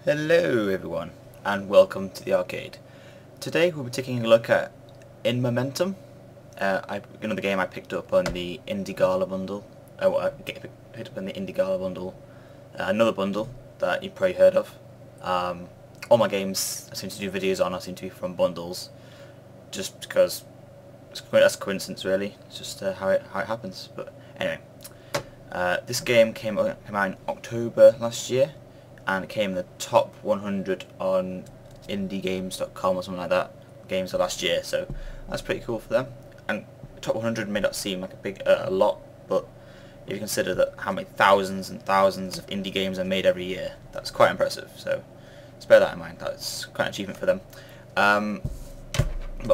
Hello everyone, and welcome to the arcade. Today we'll be taking a look at inMOMENTUM, another game I picked up on the Indie Gala bundle. Picked up on the Indie Gala bundle, another bundle that you've probably heard of. All my games I seem to do videos on seem to be from bundles, just because that's a coincidence really. It's just how it happens. But anyway, this game came out in October last year. And it came in the top 100 on indiegames.com or something like that, games of last year, so that's pretty cool for them. And the top 100 may not seem like a lot, but if you consider that how many thousands and thousands of indie games are made every year, that's quite impressive, so let's bear that in mind. That's quite an achievement for them. But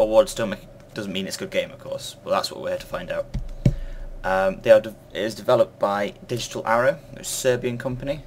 awards doesn't mean it's a good game, of course, but that's what we're here to find out. It is developed by Digital Arrow, a Serbian company.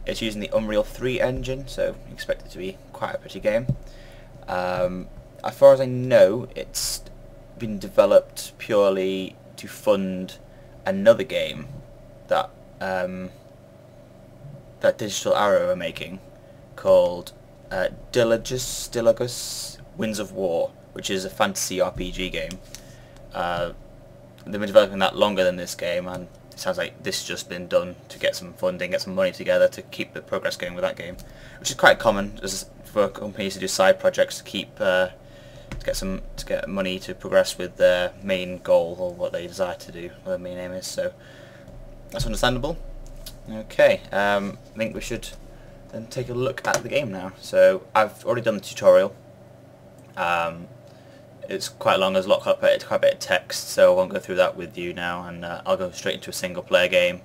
It's using the Unreal 3 engine, so you expect it to be quite a pretty game. As far as I know, it's been developed purely to fund another game that Digital Arrow are making, called Dilagus Winds of War, which is a fantasy RPG game. They've been developing that longer than this game, and it sounds like this has just been done to get some funding, get some money together to keep the progress going with that game, which is quite common for companies to do side projects to keep to get money to progress with their main goal or what they desire to do, what their main aim is. So that's understandable. Okay, I think we should then take a look at the game now. So I've already done the tutorial. It's quite long, there's quite a bit of text, so I won't go through that with you now, and I'll go straight into a single player game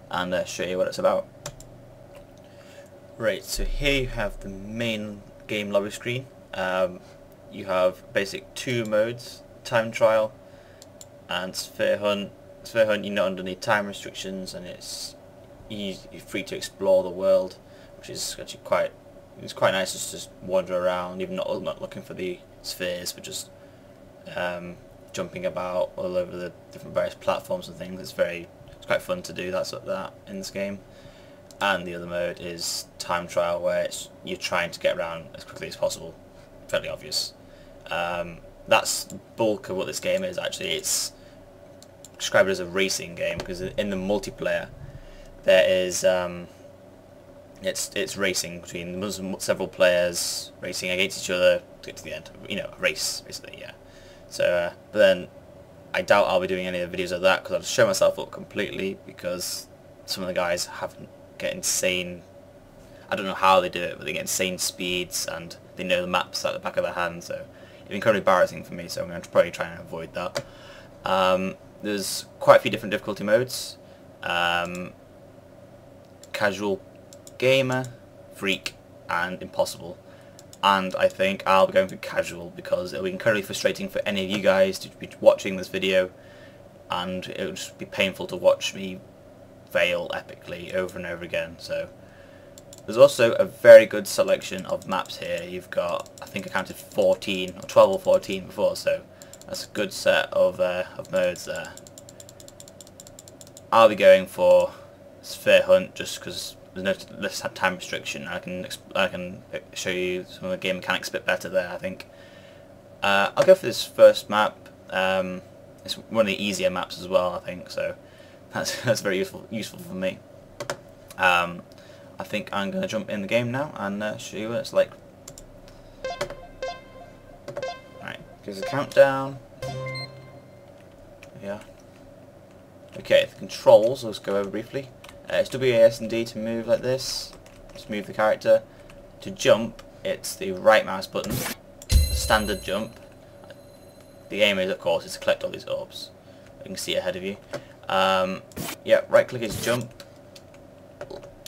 and show you what it's about. Right, so here you have the main game lobby screen. You have basic two modes, time trial and sphere hunt. Sphere hunt, you're not underneath time restrictions, and you're free to explore the world, which is actually quite nice just to wander around, even not looking for the spheres, but just jumping about all over the different various platforms and things. It's quite fun to do that in this game. And the other mode is time trial, where you're trying to get around as quickly as possible. Fairly obvious. That's the bulk of what this game is. Actually, it's described as a racing game, because in the multiplayer there is it's racing between several players racing against each other to get to the end. You know, a race basically. Yeah. So, but then I doubt I'll be doing any of the videos of that, because I'll just show myself up completely, because some of the guys get insane. I don't know how they do it, but they get insane speeds and they know the maps at the back of their hand. So it's incredibly embarrassing for me. So I'm going to probably try and avoid that. There's quite a few different difficulty modes. Casual, gamer, freak, and impossible. And I think I'll be going for casual, because it'll be incredibly frustrating for any of you guys to be watching this video, and it'll just be painful to watch me fail epically over and over again. So there's also a very good selection of maps here. You've got, I think I counted 14 or 12 or 14 before, so that's a good set of modes there. I'll be going for sphere hunt just because there's no less time restriction. I can show you some of the game mechanics a bit better there, I think. I'll go for this first map. It's one of the easier maps as well, I think, so that's very useful for me. I think I'm going to jump in the game now and show you what it's like. Alright, here's the countdown. Yeah. Okay, the controls, let's go over briefly. It's WAS and D to move like this, just move the character. To jump, it's the right mouse button, standard jump. The aim is, of course, is to collect all these orbs. You can see ahead of you. Yeah, right click is jump.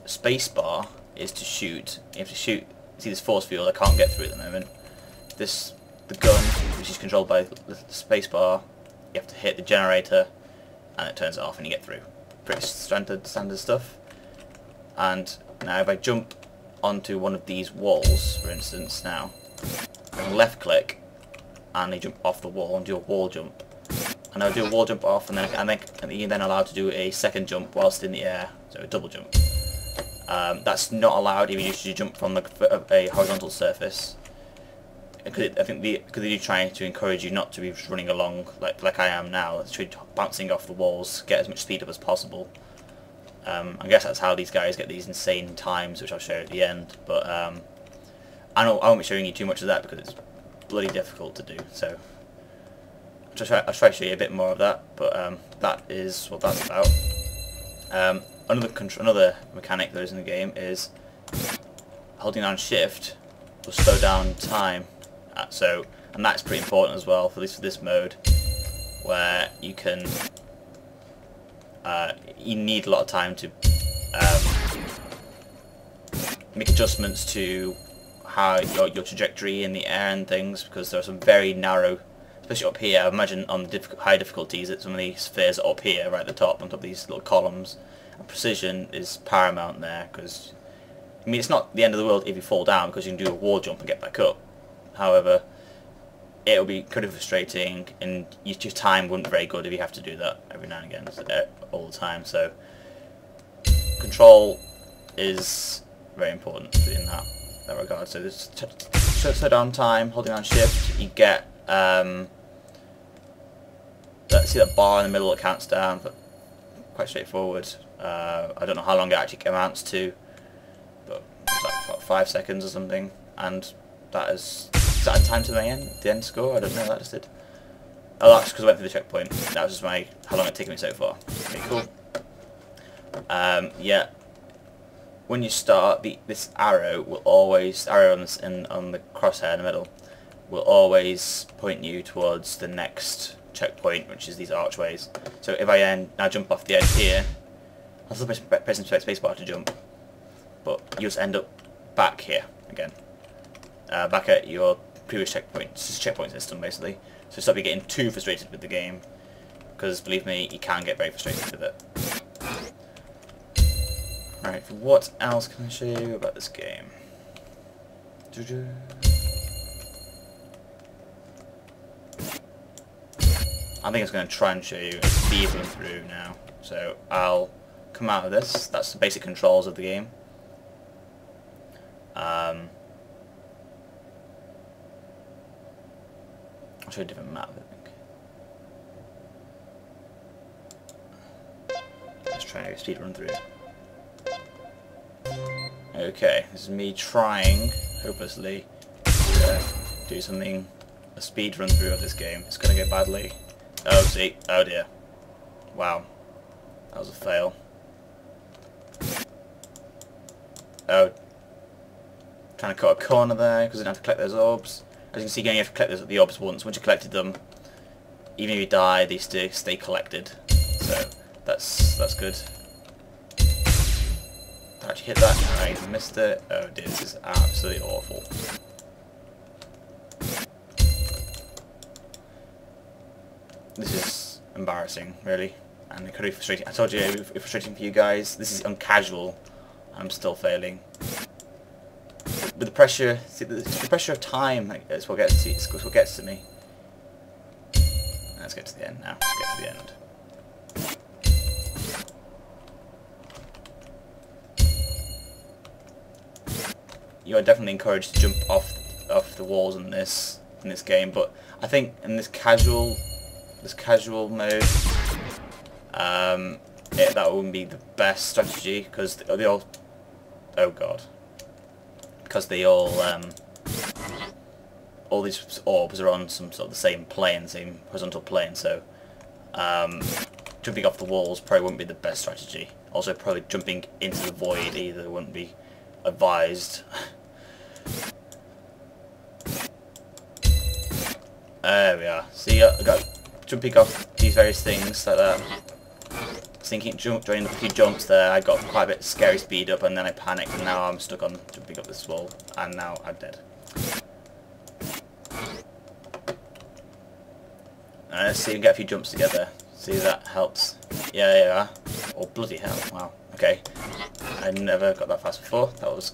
Spacebar is to shoot. You have to shoot. See this force field I can't get through at the moment. The gun, which is controlled by the spacebar, you have to hit the generator and it turns it off and you get through. Pretty standard stuff. And now if I jump onto one of these walls, for instance, now I can left click and I jump off the wall and do a wall jump. And I'll do a wall jump off, and you're then allowed to do a second jump whilst in the air, so a double jump. That's not allowed if you usually jump from a horizontal surface. I think because they do try to encourage you not to be running along like I am now. It's bouncing off the walls, get as much speed up as possible. I guess that's how these guys get these insane times, which I'll show you at the end. But I won't be showing you too much of that because it's bloody difficult to do. So I'll try to show you a bit more of that. But that is what that's about. Another mechanic there is in the game is holding down Shift will slow down time. And that's pretty important as well for this mode, where you can you need a lot of time to make adjustments to how your trajectory in the air and things, because there are some very narrow, especially up here. I imagine on the high difficulties that some of these spheres are up here, right at the top, on top of these little columns. And precision is paramount there, because I mean it's not the end of the world if you fall down, because you can do a wall jump and get back up. However, it'll be kind of frustrating, and your time wouldn't be very good if you have to do that every now and again, all the time. So control is very important in that regard. So this slow down time, holding down Shift, you get see that bar in the middle that counts down, but quite straightforward. I don't know how long it actually amounts to, but it's like what, 5 seconds or something, and that is that a time to the end score? I don't know, that just did. Oh, that's because I went through the checkpoint. That was just how long it's taken me so far. Okay, cool. Yeah. When you start, this arrow will always, on the crosshair in the middle, will always point you towards the next checkpoint, which is these archways. So if I now jump off the edge here, I'll still pressing spacebar to jump, but you just end up back here again. Back at your previous checkpoint. It's just a checkpoint system basically. So stop you getting too frustrated with the game, because believe me, you can get very frustrated with it. Alright, what else can I show you about this game? I think I was going to try and show you a speed run through now. So I'll come out of this. That's the basic controls of the game. I'll show you a different map, I think. Let's try a speed run through. Okay, this is me trying, hopelessly, to do a speed run through of this game. It's going to go badly. Oh, see. Oh dear. Wow. That was a fail. Oh. Trying to cut a corner there, because I didn't have to collect those orbs. As you can see, you only have to collect the orbs once. Once you collected them, even if you die, they stay collected. So, that's good. Did I actually hit that? I missed it. Oh dear, this is absolutely awful. This is embarrassing, really, and it could be frustrating. I told you it would be frustrating for you guys. This is uncasual, and I'm still failing. With the pressure, see, the pressure of time, is what gets to you. It's what gets to me. Let's get to the end now. Let's get to the end. You are definitely encouraged to jump off the walls in this game, but I think in this casual mode, that wouldn't be the best strategy, because they all, oh god, because they all these orbs are on some sort of the same plane, same horizontal plane, so jumping off the walls probably wouldn't be the best strategy. Also, probably jumping into the void either wouldn't be advised. There we are. See, I got jumping off these various things like that. Thinking, joining a few jumps there, I got quite a bit of scary speed up, and then I panicked, and now I'm stuck on jumping up this wall, and now I'm dead. Let's see if we can get a few jumps together. See if that helps. Yeah, there you are. Oh, bloody hell. Wow. Okay. I never got that fast before. That was...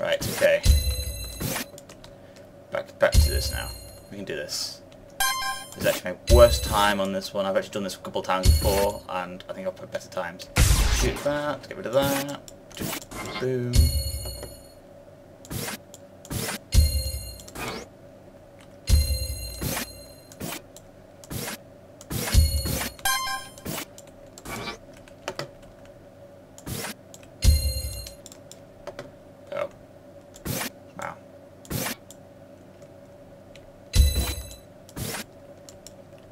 Right, okay. Back to this now. We can do this. This is actually my worst time on this one. I've actually done this a couple of times before, and I think I'll put better times. Shoot that, get rid of that. Boom. Oh. Wow.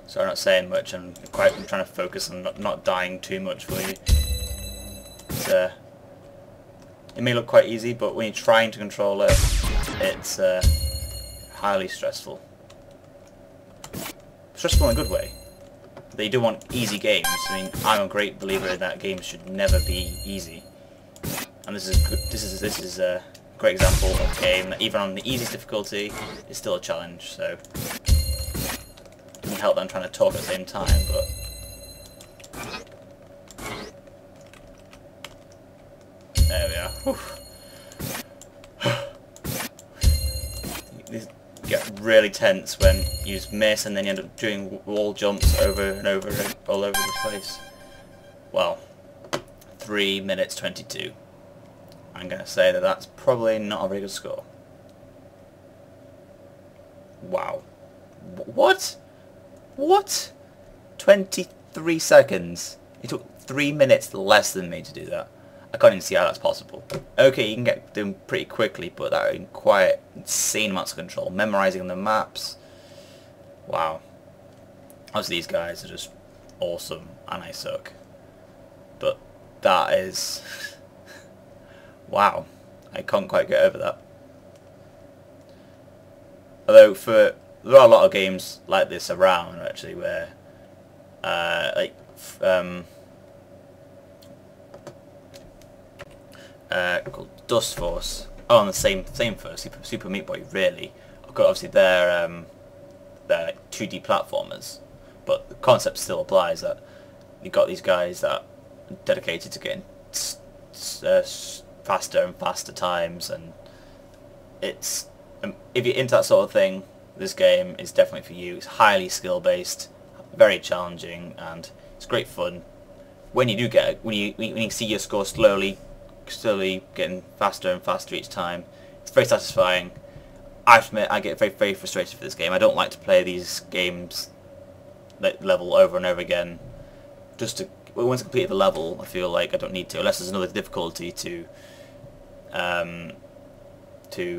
So I'm not saying much, I'm trying to focus on not dying too much for you. It may look quite easy, but when you're trying to control it, it's highly stressful. Stressful in a good way. But you do want easy games. I mean, I'm a great believer in that games should never be easy. And this is a great example of a game that even on the easiest difficulty is still a challenge. So it doesn't help that I'm trying to talk at the same time, but. There we are. These get really tense when you just miss and then you end up doing wall jumps over and over all over the place. Well, 3 minutes 22. I'm going to say that that's probably not a very good score. Wow. What? What? 23 seconds. It took 3 minutes less than me to do that. I can't even see how that's possible. Okay, you can get them pretty quickly, but that are quite insane amounts of control. Memorizing the maps. Wow. Obviously these guys are just awesome, and I suck. But that is... wow. I can't quite get over that. Although there are a lot of games like this around, actually, where... called Dust Force. Oh, on the same first, Super Meat Boy, really. Obviously they're 2D platformers, but the concept still applies that you've got these guys that are dedicated to getting faster and faster times, and it's if you're into that sort of thing, this game is definitely for you. It's highly skill based, very challenging, and it's great fun. When you do get it, when you see your score slowly getting faster and faster each time, it's very satisfying. I admit I get very frustrated for this game. I don't like to play these games that level over and over again. Once I complete the level, I feel like I don't need to, unless there's another difficulty to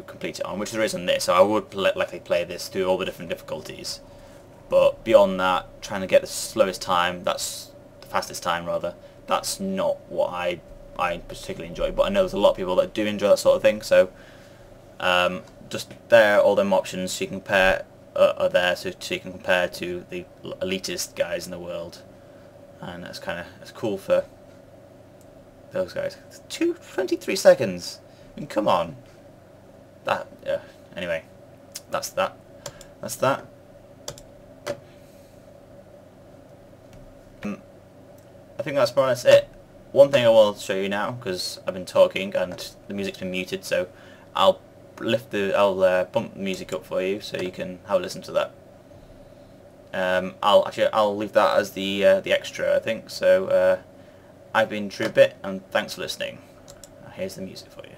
complete it on, which there is on this. So I would likely play this through all the different difficulties. But beyond that, trying to get the slowest time, the fastest time rather, that's not what I particularly enjoy. But I know there's a lot of people that do enjoy that sort of thing. So just there, all them options so you can compare are there, so you can compare to the elitist guys in the world, and that's cool for those guys. 23 seconds. I mean, come on. Anyway, that's that. That's that. I think that's more or less it. One thing I will show you now, because I've been talking and the music's been muted, so I'll bump the music up for you so you can have a listen to that. I'll leave that as the extra, I think. So I've been TrueBit, and thanks for listening. Here's the music for you.